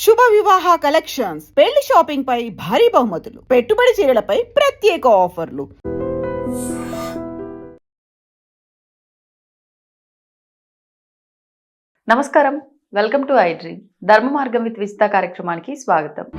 శుభ వివాహ కలెక్షన్స్, పెళ్లి షాపింగ్ పై భారీ బహుమతులు, పెట్టుబడి చీరలపై ప్రత్యేక ఆఫర్లు. నమస్కారం, వెల్కమ్ టు ఐ డ్రీమ్. ధర్మ మార్గం విత్ విజిత కార్యక్రమానికి స్వాగతం.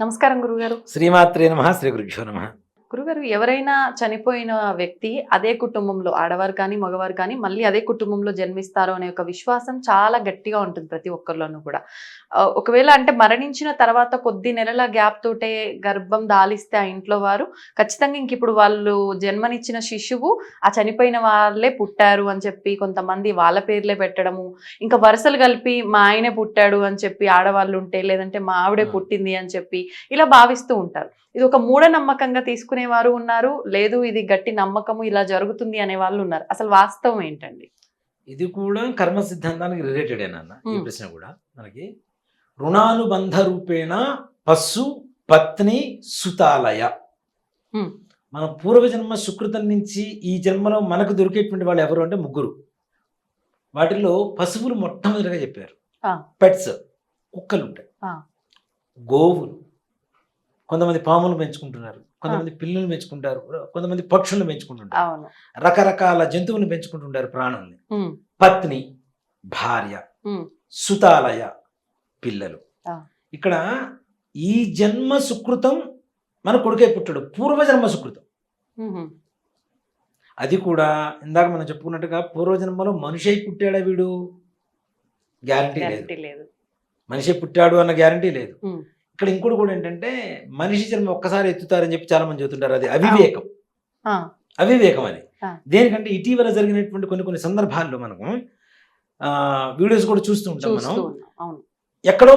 నమస్కారం గురుగారు. శ్రీమాత్రే నమః. శ్రీ గురుభ్యో నమః. గురుగారు, ఎవరైనా చనిపోయిన వ్యక్తి అదే కుటుంబంలో, ఆడవారు కానీ మగవారు కానీ, మళ్ళీ అదే కుటుంబంలో జన్మిస్తారు అనే ఒక విశ్వాసం చాలా గట్టిగా ఉంటుంది ప్రతి ఒక్కరిలోనూ కూడా. ఒకవేళ అంటే మరణించిన తర్వాత కొద్ది నెలల గ్యాప్ తోటే గర్భం దాలిస్తే ఆ ఇంట్లో వారు ఖచ్చితంగా ఇంక ఇప్పుడు వాళ్ళు జన్మనిచ్చిన శిశువు ఆ చనిపోయిన వాళ్ళే పుట్టారు అని చెప్పి కొంతమంది వాళ్ళ పేర్లే పెట్టడము, ఇంకా వరుసలు కలిపి మా ఆయనే పుట్టాడు అని చెప్పి ఆడవాళ్ళు ఉంటే, లేదంటే మా ఆవిడే పుట్టింది అని చెప్పి ఇలా భావిస్తూ ఉంటారు. ఇది ఒక మూఢనమ్మకంగా తీసుకునేవారు ఉన్నారు, లేదు ఇది గట్టి నమ్మకము, ఇలా జరుగుతుంది అనే వాళ్ళు ఉన్నారు. అసలు వాస్తవం ఏంటండి? ఇది కూడా కర్మ సిద్ధాంతానికి రిలేటెడ్ ఏనన్న ఈ ప్రశ్న కూడా. మనకి రుణానుబంధ రూపేణ పశు పత్ని సుతాలయ, మన పూర్వజన్మ సుకృతం నుంచి ఈ జన్మలో మనకు దొరికేటువంటి వాళ్ళు ఎవరు అంటే ముగ్గురు. వాటిలో పశువులు మొట్టమొదటిగా చెప్పారు. పెట్స్, కుక్కలు ఉంటాయి, గోవులు, కొంతమంది పాములు పెంచుకుంటున్నారు, కొంతమంది పిల్లులు పెంచుకుంటారు, కొంతమంది పక్షులను పెంచుకుంటుంటారు, రకరకాల జంతువులను పెంచుకుంటుంటారు ప్రాణుల్ని. పత్ని భార్య, సుతాలయ పిల్లలు. ఇక్కడ ఈ జన్మ సుకృతం మన కొడుకే పుట్టాడు, పూర్వజన్మ సుకృతం. అది కూడా ఇందాక మనం చెప్పుకున్నట్టుగా పూర్వజన్మలో మనిషి అయి పుట్టాడా వీడు, గ్యారంటీ లేదు. మనిషి పుట్టాడు అన్న గ్యారంటీ లేదు. ఇక్కడ ఇంకోటి కూడా ఏంటంటే మనిషి జన్మ ఒక్కసారి ఎత్తుతారని చెప్పి చాలా మంది చెబుతుంటారు. అది అవివేకం. అవివేకం అది. దేనికంటే ఇటీవల జరిగినటువంటి కొన్ని సందర్భాల్లో మనకు వీడియోస్ కూడా చూస్తూ ఉంటాం మనం. ఎక్కడో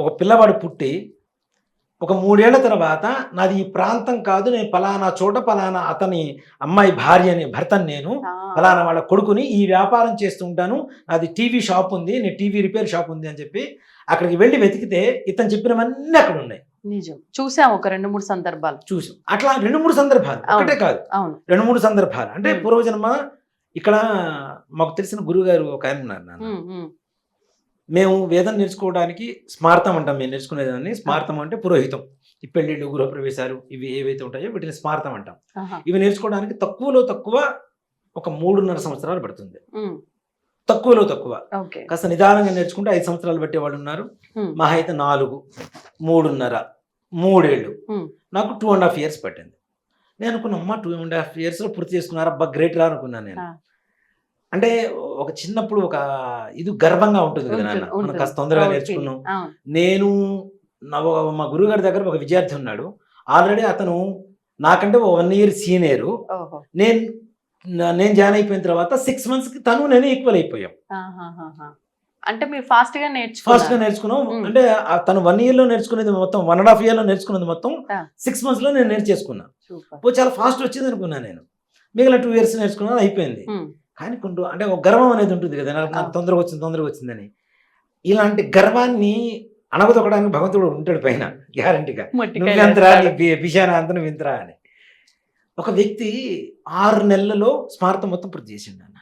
ఒక పిల్లవాడు పుట్టి ఒక 3 ఏళ్ల తర్వాత నాది ఈ ప్రాంతం కాదు, నేను పలానా చోట పలానా అతని అమ్మాయి భార్యని, భర్తని, నేను పలానా వాళ్ళ కొడుకుని ఈ వ్యాపారం చేస్తూ ఉంటాను, నాది టీవీ షాప్ ఉంది, నేను టీవీ రిపేర్ షాప్ ఉంది అని చెప్పి అక్కడికి వెళ్ళి వెతికితే ఇతను చెప్పినవన్నీ అక్కడ ఉన్నాయి. నిజం, చూసాం ఒక 2-3 సందర్భాలు చూసాం. అట్లా 2-3 సందర్భాలు, ఒకటే కాదు 2-3 సందర్భాలు. అంటే పూర్వజన్మ. ఇక్కడ మాకు తెలిసిన గురువు గారు ఒక ఆయన ఉన్నారు నాన్న. మేము వేదం నేర్చుకోవడానికి స్మార్థం అంటాం. మేము నేర్చుకునేదాన్ని స్మార్థం అంటే పురోహితం, ఈ పెళ్లిళ్ళు, గృహప్రవేశాలు, ఇవి ఏవైతే ఉంటాయో వీటిని స్మార్థం అంటాం. ఇవి నేర్చుకోవడానికి తక్కువలో తక్కువ ఒక 3.5 సంవత్సరాలు పడుతుంది. తక్కువలో తక్కువ. కాస్త నిదానంగా నేర్చుకుంటే 5 సంవత్సరాలు పట్టే వాళ్ళు ఉన్నారు. మహా అయితే 4, 3.5, 3 ఏళ్ళు. నాకు 2.5 years పట్టింది. నేను అనుకున్నా, అమ్మ 2.5 yearsలో పూర్తి చేసుకున్నారు, అబ్బా గ్రేట్ రా అనుకున్నాను నేను. అంటే ఒక చిన్నప్పుడు ఒక ఇది గర్వంగా ఉంటుంది కదా నాన్న, మనం కాస్త తొందరగా నేర్చుకున్నాం. నేను మా గురువు గారి దగ్గర ఒక విద్యార్థి ఉన్నాడు. ఆల్రెడీ అతను నాకంటే 1 year సీనియరు. నేను జాయిన్ అయిపోయిన తర్వాత 6 months తను నేను ఈక్వల్ అయిపోయాం. అంటే మీరు ఫాస్ట్ గా నేర్చుకున్నాం. అంటే తను 1 yearలో నేర్చుకునేది మొత్తం, 1.5 yearలో నేర్చుకున్నది మొత్తం 6 monthsలో నేను నేర్చేసుకున్నా. చాలా ఫాస్ట్ వచ్చింది అనుకున్నాను నేను. మిగిలిన 2 years నేర్చుకున్నాను, అయిపోయింది. కానీ అంటే ఒక గర్వం అనేది ఉంటుంది కదా, నాకు తొందరగా వచ్చిందని. ఇలాంటి గర్వాన్ని అణగదొక్కడానికి భగవంతుడు ఉంటాడు పైన గ్యారంటీగా. నువ్వెంతరా, బిషానా అంత నువ్వెంతరా అని. ఒక వ్యక్తి 6 నెలలలో స్మార్థం మొత్తం పూర్తి చేసిండు అన్న.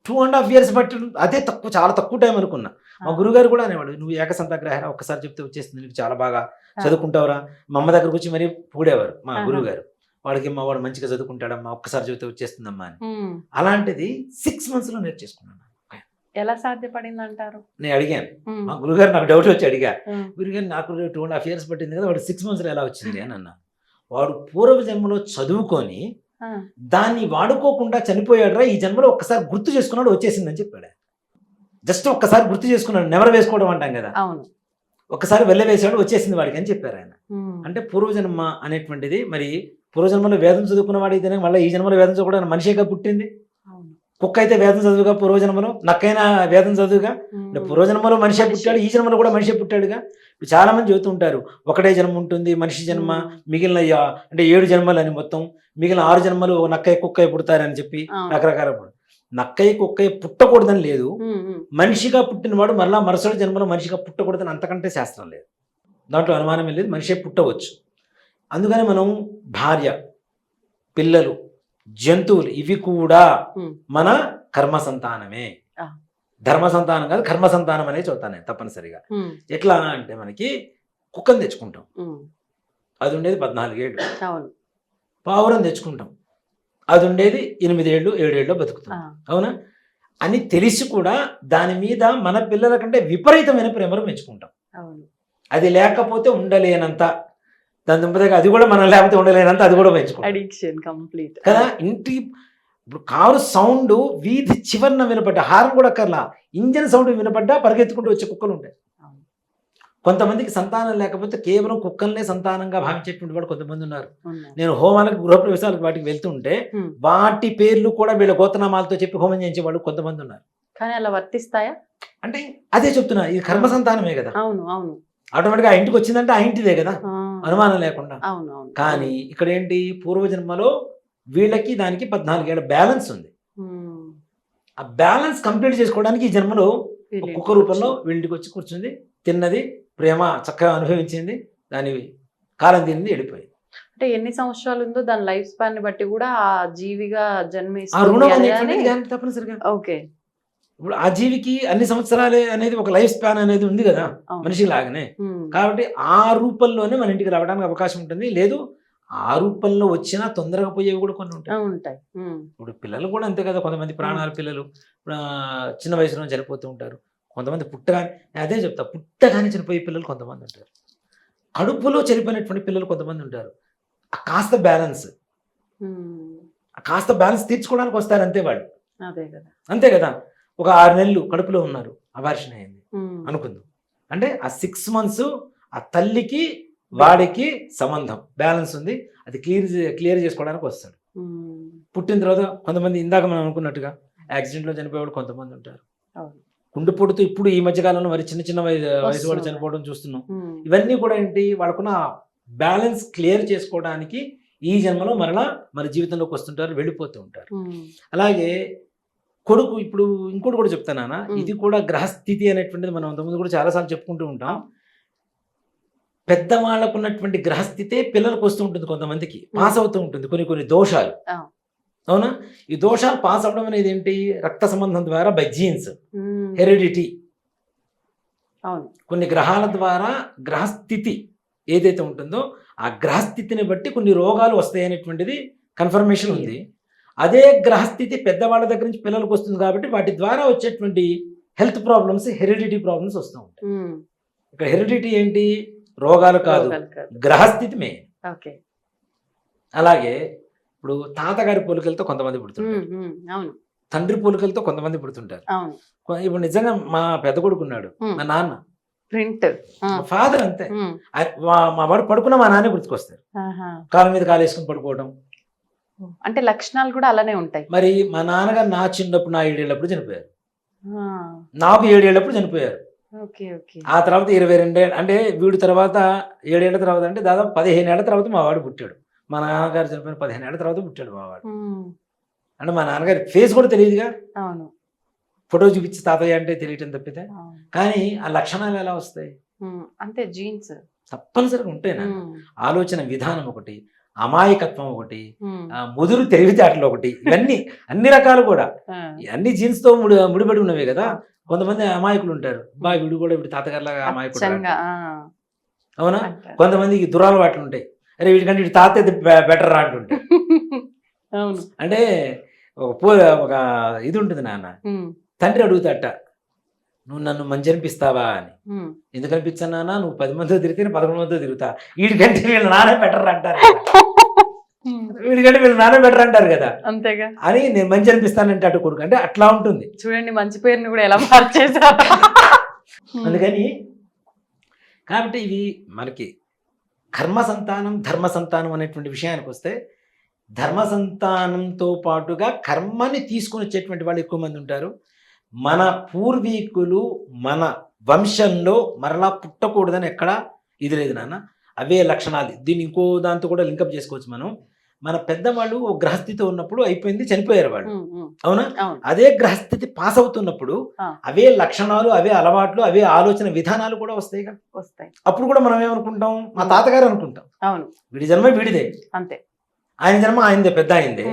2.5 years బట్టి అదే తక్కువ, చాలా తక్కువ టైం అనుకున్నా. మా గురుగారు కూడా అనేవాడు, నువ్వు ఏకసంతాగ్రహ ఒక్కసారి చెప్తే వచ్చేస్తుంది, నీకు చాలా బాగా చదువుకుంటావురా. మా అమ్మ దగ్గరకు వచ్చి మరీ పూడేవారు మా గురువు గారు. వాడికి మా వాడు మంచిగా చదువుకుంటాడమ్మా, ఒక్కసారి చెబితే వచ్చేస్తుందమ్మా అని. అలాంటిది 6 monthsలో నేర్చేసుకున్నాను. ఎలా సాధ్యపడింది అంటారు? నేను అడిగాను మా గురుగారు, నాకు డౌట్ వచ్చి అడిగా, గురుగారు నాకు 2.5 years పట్టింది కదా, వాడు 6 monthsలో ఎలా వచ్చింది అని అన్నా. వాడు పూర్వజన్మలో చదువుకొని దాన్ని వాడుకోకుండా చనిపోయాడురా, ఈ జన్మలో ఒక్కసారి గుర్తు చేసుకున్నాడు, వచ్చేసిందని చెప్పాడు. జస్ట్ ఒక్కసారి గుర్తు చేసుకున్నాడు, నెవరు వేసుకోవడం అంటాం కదా, ఒక్కసారి వెళ్ళవేసాడు, వచ్చేసింది వాడికి అని చెప్పారు ఆయన. అంటే పూర్వజన్మ అనేటువంటిది, మరి పూర్వజన్మలో వేదం చదువుకున్న వాడు అయితే మళ్ళీ ఈ జన్మలో వేదం చదువుకోవడానికి మనిషిగా పుట్టింది. కుక్క అయితే వేదం చదువుగా పూర్వజన్మలో, నక్కైనా వేదం చదువుగా. అంటే పూర్వజన్మలో మనిషి పుట్టాడు, ఈ జన్మలో కూడా మనిషి పుట్టాడుగా. చాలా మంది చెబుతుంటారు ఒకటే జన్మ ఉంటుంది, మనిషి జన్మ, మిగిలిన అంటే 7 జన్మలు అని, మొత్తం మిగిలిన 6 జన్మలు నక్కయ్య కుక్కయ్య పుడతారని చెప్పి రకరకాల. నక్కయ్య కుక్కయ్య పుట్టకూడదని లేదు, మనిషిగా పుట్టినవాడు మరలా మరుసటి జన్మలో మనిషిగా పుట్టకూడదని అంతకంటే శాస్త్రం లేదు. దాంట్లో అనుమానం లేదు, మనిషి పుట్టవచ్చు. అందుకని మనం భార్య, పిల్లలు, జంతువులు ఇవి కూడా ఉమ్, మన కర్మ సంతానమే. ఆ. ధర్మ సంతానం కాదు, కర్మ సంతానం అనేది చదువుతాను తప్పనిసరిగా. ఉమ్, ఎట్లా అంటే మనకి కుక్కను తెచ్చుకుంటాం, ఉమ్, అది ఉండేది 14 ఏళ్ళు. అవును. పావురం తెచ్చుకుంటాం, అది ఉండేది 8 ఏళ్ళు 7 ఏళ్ళు బతుకుతాం. ఆ, అవునా అని తెలిసి కూడా దాని మీద మన పిల్లల కంటే విపరీతమైన ప్రేమను పెంచుకుంటాం. అవును. అది లేకపోతే ఉండలేనంత, దాని దుంపదగా అది కూడా మనం లేకపోతే ఉండలేనంత అది కూడా పెంచుకుంటాం అడిక్షన్ కంప్లీట్ కదా. ఇంటి ఇప్పుడు కారు సౌండ్ వీధి చివరన వినపడ్డా, హార్న్ కూడా అక్కర్లా, ఇంజన్ సౌండ్ వినపడ్డా పరిగెత్తుకుంటూ వచ్చే కుక్కలు ఉంటాయి. అవును. కొంతమందికి సంతానం లేకపోతే కేవలం కుక్కల్నే సంతానంగా భావించేటువంటి వాళ్ళు కొంతమంది ఉన్నారు. ఉన్నారు. నేను హోమాలకు గృహప్రవేశాలకు వాటికి వెళ్తుంటే ఉమ్, వాటి పేర్లు కూడా వీళ్ళ గోత్రనామాలతో చెప్పి హోమం చేయించే వాళ్ళు కొంతమంది ఉన్నారు. కానీ అలా వర్తిస్తాయా? అంటే అదే చెప్తున్నా, ఇది కర్మ సంతానమే కదా, అవును. అవును. ఆటోమేటిక్గా ఆ ఇంటికి వచ్చిందంటే ఆ ఇంటిదే కదా, ఆ, అనుమానం లేకుండా. అవును. అవును. కానీ ఇక్కడ ఏంటి, పూర్వజన్మలో వీళ్ళకి దానికి 14 ఏళ్ళ బ్యాలెన్స్ ఉంది. ఉమ్, ఆ బ్యాలెన్స్ కంప్లీట్ చేసుకోవడానికి ఈ జన్మలో వీళ్ళ కుక్క రూపంలో వీళ్ళకి వచ్చి కూర్చుంది, తిన్నది, ప్రేమ చక్కగా అనుభవించింది, దాని కాలం తింది, వెళ్ళిపోయింది. అంటే ఎన్ని సంవత్సరాలు ఉందో దాని లైఫ్ స్పాన్ ని బట్టి కూడా ఆ జీవిగా ఆ జన్మిస్తుంది రుణం అని అనేటువంటిది గ్యారెంటీ తప్పనిసరిగా. ఓకే. ఇప్పుడు ఆ జీవికి అన్ని సంవత్సరాలే అనేది ఒక లైఫ్ స్పాన్ అనేది ఉంది కదా అవును. మనిషి లాగానే. ఉమ్, కాబట్టి ఆ రూపంలోనే మన ఇంటికి రావడానికి అవకాశం ఉంటుంది. లేదు ఆ రూపంలో వచ్చినా తొందరగా పోయేవి కూడా కొన్ని ఉంటాయి. ఉంటాయి. ఉమ్, ఇప్పుడు పిల్లలు కూడా అంతే కదా, కొంతమంది ప్రాణాల పిల్లలు చిన్న వయసులో చనిపోతూ ఉంటారు. కొంతమంది పుట్టగానే, అదే చెప్తా, పుట్టగానే చనిపోయే పిల్లలు కొంతమంది ఉంటారు. కడుపులో చనిపోయినటువంటి పిల్లలు కొంతమంది ఉంటారు. ఆ కాస్త బ్యాలెన్స్, ఉమ్, ఆ కాస్త బ్యాలెన్స్ తీర్చుకోవడానికి వస్తారు అంతే వాళ్ళు. అదే కదా. అంతే కదా. ఒక 6 నెలలు కడుపులో ఉన్నారు, అబార్షన్ అయింది ఉమ్, అనుకుందాం, అంటే ఆ 6 months ఆ తల్లికి వాడికి సంబంధం బ్యాలెన్స్ ఉంది, అది క్లియర్ చేసుకోవడానికి వస్తాడు. ఉమ్, పుట్టిన తర్వాత కొంతమంది ఇందాక మనం అనుకున్నట్టుగా యాక్సిడెంట్లో చనిపోయేవాడు కొంతమంది ఉంటారు. అవును. గుండెపోటుతో ఇప్పుడు ఈ మధ్యకాలంలో మరి చిన్న చిన్న వయసు వాళ్ళు వస్తున్నాయి. చనిపోవడం చూస్తున్నాం. ఉమ్, ఇవన్నీ కూడా ఏంటి, వాళ్ళకున్న బ్యాలెన్స్ క్లియర్ చేసుకోవడానికి ఈ జన్మలో మరలా మన జీవితంలోకి వస్తుంటారు, వెళ్ళిపోతూ ఉంటారు. ఉమ్, అలాగే కొడుకు, ఇప్పుడు ఇంకోటి కూడా చెప్తానా, మ్. ఇది కూడా గ్రహస్థితి అనేటువంటిది మనం అంతకుముందు కూడా చాలాసార్లు చెప్పుకుంటూ ఉంటాం. పెద్దవాళ్ళకు ఉన్నటువంటి గ్రహస్థితే పిల్లలకు వస్తూ ఉంటుంది, కొంతమందికి పాస్ అవుతూ ఉంటుంది కొన్ని దోషాలు. ఆ. అవునా, ఈ దోషాలు పాస్ అవడం అనేది ఏంటి, రక్త సంబంధం ద్వారా బై జీన్స్, ఉమ్, హెరిడిటీ. అవును. కొన్ని గ్రహాల ద్వారా గ్రహస్థితి ఏదైతే ఉంటుందో ఆ గ్రహస్థితిని బట్టి కొన్ని రోగాలు వస్తాయి అనేటువంటిది కన్ఫర్మేషన్ ఉంది. అదే గ్రహస్థితి పెద్దవాళ్ళ దగ్గర నుంచి పిల్లలకు వస్తుంది కాబట్టి వాటి ద్వారా వచ్చేటువంటి హెల్త్ ప్రాబ్లమ్స్, హెరిడిటీ ప్రాబ్లమ్స్ వస్తూ ఉంటాయి. ఉమ్, ఇక్కడ హెరిడిటీ ఏంటి, రోగాలు కాదు, రోగాలు కాదు. గ్రహస్థితి మెయిన్. ఓకే. అలాగే ఇప్పుడు తాతగారి పోలికలతో కొంతమంది పుడుతుంటారు, ఉమ్, ఉమ్, అవును. తండ్రి పోలికలతో కొంతమంది పుడుతుంటారు. అవును. ఇప్పుడు నిజంగా మా పెద్ద కొడుకు ఉన్నాడు, ఉమ్, మా నాన్న, ప్రింట్. మా ఫాదర్ అంతే. ఉమ్, మా వాడు పడుకున్న మా నాన్నే గుర్తుకొస్తారు, ఆహా. కాలు మీద కాలు వేసుకుని పడుకోవడం. అంటే లక్షణాలు కూడా అలానే ఉంటాయి. మరి మా నాన్నగారు నా చిన్నప్పుడు, నా 7 ఏళ్ళప్పుడు చనిపోయారు, ఆ, నాకు 7 ఏళ్ళప్పుడు చనిపోయారు. ఓకే. ఓకే. ఆ తర్వాత 22 ఏళ్ళు, అంటే వీడి తర్వాత 7 ఏళ్ల తర్వాత, అంటే దాదాపు 15 ఏళ్ల తర్వాత మా వాడు పుట్టాడు. మా నాన్నగారు చనిపోయిన 15 ఏళ్ల తర్వాత పుట్టాడు మా వాడు. ఉమ్, అంటే మా నాన్నగారి ఫేస్ కూడా తెలియదుగా, అవును. ఫోటో చూపించి తాతయ్య అంటే తెలియటం తప్పితే. అవును. కానీ ఆ లక్షణాలు ఎలా వస్తాయి, ఉమ్, అంతే జీన్స్. తప్పనిసరిగా ఉంటాయి నాన్న. ఆలోచన విధానం ఒకటి, అమాయకత్వం ఒకటి, ముదురు తెలివితేటలు ఒకటి, ఇవన్నీ అన్ని రకాలు కూడా అన్ని జీన్స్ తో ముడిపడి ఉన్నవే కదా. కొంతమంది అమాయకులు ఉంటారు, బా వీడు కూడా వీడి తాతగారిలాగా అమాయకుడు అంటారు. అవునా, కొంతమందికి దురలవాట్లు ఉంటాయి, అరే వీడికంటే వీడి తాత బెటర్ రా అంటుంటారు. అవును. అంటే ఒక ఇది ఉంటుంది నాన్న, ఉమ్, తండ్రి అడుగుతాట, నువ్వు నన్ను మంచి అనిపిస్తావా అని. ఉమ్, ఎందుకు అనిపించాను నాన్న, నువ్వు 10 మందితో తిరిగితే నేను 11 మందితో తిరుగుతా, వీడికంటే వీళ్ళ నాన్న బెటర్ అంటారు, ఉమ్, వీడికంటే వీళ్ళ నాన్న బెటర్ అంటారు కదా అంతేగా. అని నేను మంచి అనిపిస్తానంటే అటు కొడుకు, అంటే అట్లా ఉంటుంది. చూడండి మంచి పేరుని కూడా ఎలా మార్చేసారు. అందుకని కాబట్టి ఇవి మనకి కర్మ సంతానం, ధర్మ సంతానం అనేటువంటి విషయానికి వస్తే, ధర్మ సంతానంతో పాటుగా కర్మని తీసుకొని వచ్చేటువంటి వాళ్ళు ఎక్కువ మంది ఉంటారు. మన పూర్వీకులు మన వంశంలో మరలా పుట్టకూడదని ఎక్కడా ఇది లేదు నాన్న. అవే లక్షణాలు, దీన్ని ఇంకో దాంతో కూడా లింకప్ చేసుకోవచ్చు మనం. మన పెద్దవాళ్ళు ఓ గ్రహస్థితి ఉన్నప్పుడు అయిపోయింది, చనిపోయారు వాళ్ళు, అవునా. అదే గ్రహస్థితి పాస్ అవుతున్నప్పుడు అవే లక్షణాలు, అవే అలవాట్లు, అవే ఆలోచన విధానాలు కూడా వస్తాయి కదా. వస్తాయి. అప్పుడు కూడా మనం ఏమనుకుంటాం, మా తాతగారు అనుకుంటాం, అవును, వీడి జన్మ వీడిదే, అంతే, ఆయన జన్మ ఆయనదే, పెద్ద ఆయనదే,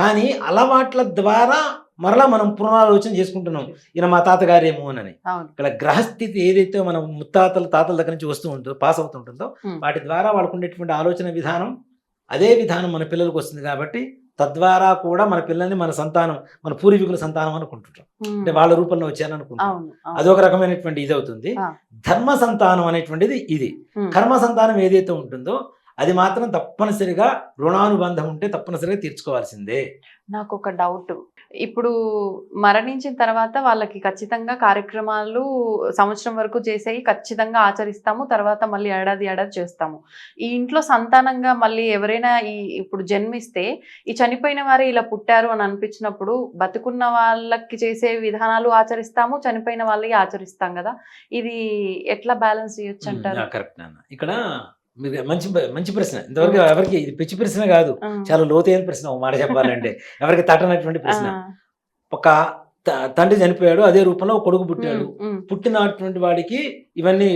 కానీ అలవాట్ల ద్వారా మరలా మనం పునరాలోచన చేసుకుంటున్నాం, ఈయన మా తాతగారేమో అని. అవును. ఇక్కడ గ్రహస్థితి ఏదైతే మనం ముత్తాతల తాతల దగ్గర నుంచి వస్తూ ఉంటుందో, పాస్ అవుతుంటుందో, వాటి ద్వారా వాళ్ళకు ఉండేటువంటి ఆలోచన విధానం అదే విధానం మన పిల్లలకు వస్తుంది. కాబట్టి తద్వారా కూడా మన పిల్లల్ని మన సంతానం, మన పూర్వీకుల సంతానం అనుకుంటుంటాం, అంటే వాళ్ళ రూపంలో వచ్చారని అనుకుంటాం. అవును. అవును. అదొక రకమైనటువంటి ఇది అవుతుంది. ధర్మ సంతానం అనేటువంటిది ఇది. కర్మ సంతానం ఏదైతే ఉంటుందో అది మాత్రం తప్పనిసరిగా రుణానుబంధం ఉంటే తప్పనిసరిగా తీర్చుకోవాల్సిందే. నాకు ఒక డౌట్, ఇప్పుడు మరణించిన తర్వాత వాళ్ళకి ఖచ్చితంగా కార్యక్రమాలు సంవత్సరం వరకు చేసేవి ఖచ్చితంగా ఆచరిస్తాము, తర్వాత మళ్ళీ ఏడాది చేస్తాము. ఈ ఇంట్లో సంతానంగా మళ్ళీ ఎవరైనా ఇప్పుడు జన్మిస్తే ఈ చనిపోయిన వారు ఇలా పుట్టారు అని అనిపించినప్పుడు బతుకున్న వాళ్ళకి చేసే విధానాలు ఆచరిస్తాము, చనిపోయిన వాళ్ళకి ఆచరిస్తాం కదా, ఇది ఎట్లా బ్యాలెన్స్ చేయొచ్చు అంటారు? కరెక్ట్ నాన్న. ఇక్కడ మీరు మంచి ప్రశ్న. ఇంతవరకు ఎవరికి ఇది పిచ్చి ప్రశ్న కాదు, చాలా లోతైన ప్రశ్న. ఒక మాట చెప్పాలంటే ఎవరికి తట్టనటువంటి ప్రశ్న. ఒక తండ్రి చనిపోయాడు, అదే రూపంలో ఒక కొడుకు పుట్టాడు. పుట్టినటువంటి వాడికి ఇవన్నీ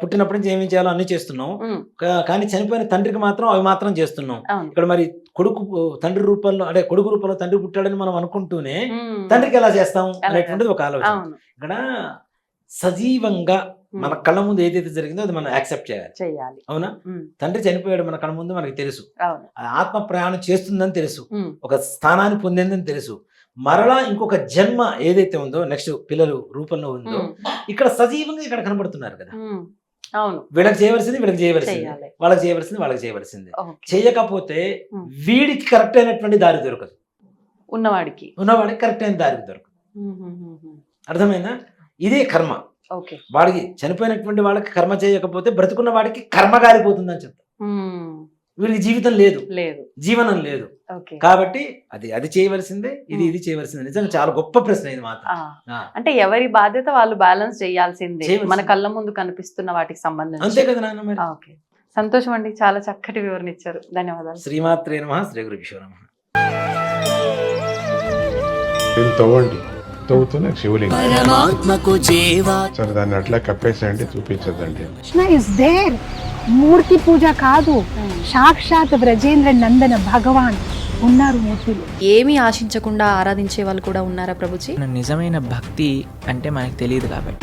పుట్టినప్పటి నుంచి ఏమేం చేయాలో అన్ని చేస్తున్నాం, కానీ చనిపోయిన తండ్రికి మాత్రం అవి మాత్రం చేస్తున్నాం. ఇక్కడ మరి తండ్రి రూపంలో, అంటే కొడుకు రూపంలో తండ్రి పుట్టాడని మనం అనుకుంటూనే తండ్రికి ఎలా చేస్తాం అనేటువంటిది ఒక ఆలోచన. ఇక్కడ సజీవంగా మన కళ్ళ ముందు ఏదైతే జరిగిందో అది మనం యాక్సెప్ట్ చేయాలి. అవునా? తండ్రి చనిపోయాడు మన కళ్ళ ముందు, మనకి తెలుసు, ఆత్మ ప్రయాణం చేస్తుందని తెలుసు, ఒక స్థానాన్ని పొందిందని తెలుసు. మరలా ఇంకొక జన్మ ఏదైతే ఉందో, నెక్స్ట్ పిల్లలు రూపంలో ఉందో, ఇక్కడ సజీవంగా ఇక్కడ కనబడుతున్నారు కదా. అవును. వీళ్ళకి చేయవలసింది వీళ్ళకి చేయవలసింది, వాళ్ళకి చేయవలసింది వాళ్ళకి చేయవలసింది. చేయకపోతే వీడికి కరెక్ట్ అయినటువంటి దారి దొరకదు, ఉన్నవాడికి కరెక్ట్ అయిన దారి దొరకదు. అర్థమైందా? ఇదే కర్మ. వాడికి చనిపోయినటువంటి వాళ్ళకి కర్మ చేయకపోతే బ్రతుకున్న వాడికి కర్మ గారిపోతుందని చెప్తా. వీడికి జీవితం లేదు, జీవనం లేదు. కాబట్టి అది చేయవలసిందే, ఇది చేయవలసిందే. నిజంగా చాలా గొప్ప ప్రశ్న ఇది మాత్రం. అంటే ఎవరి బాధ్యత వాళ్ళు బ్యాలెన్స్ చేయాల్సిందే, మన కళ్ళ ముందు కనిపిస్తున్న వాటికి సంబంధించి. అంతే కదా నాన్న మరి. ఓకే, సంతోషం అండి, చాలా చక్కటి వివరణ ఇచ్చారు. ధన్యవాదాలు. శ్రీమాత్రే నమః. శ్రీ గురుభ్యో నమః. తవ్వుతున్న శివలింగం సరే, దాన్ని అట్లా కప్పేసేయండి, చూపించదండి. Krishna is there. మూర్తి పూజ కాదు, సాక్షాత్ బ్రజేంద్ర నందన భగవాన్ ఉన్నారు మూర్తిలో. ఏమీ ఆశించకుండా ఆరాధించే వాళ్ళు కూడా ఉన్నారా ప్రభుజీ? నిజమైన భక్తి అంటే మనకు తెలియదు కాబట్టి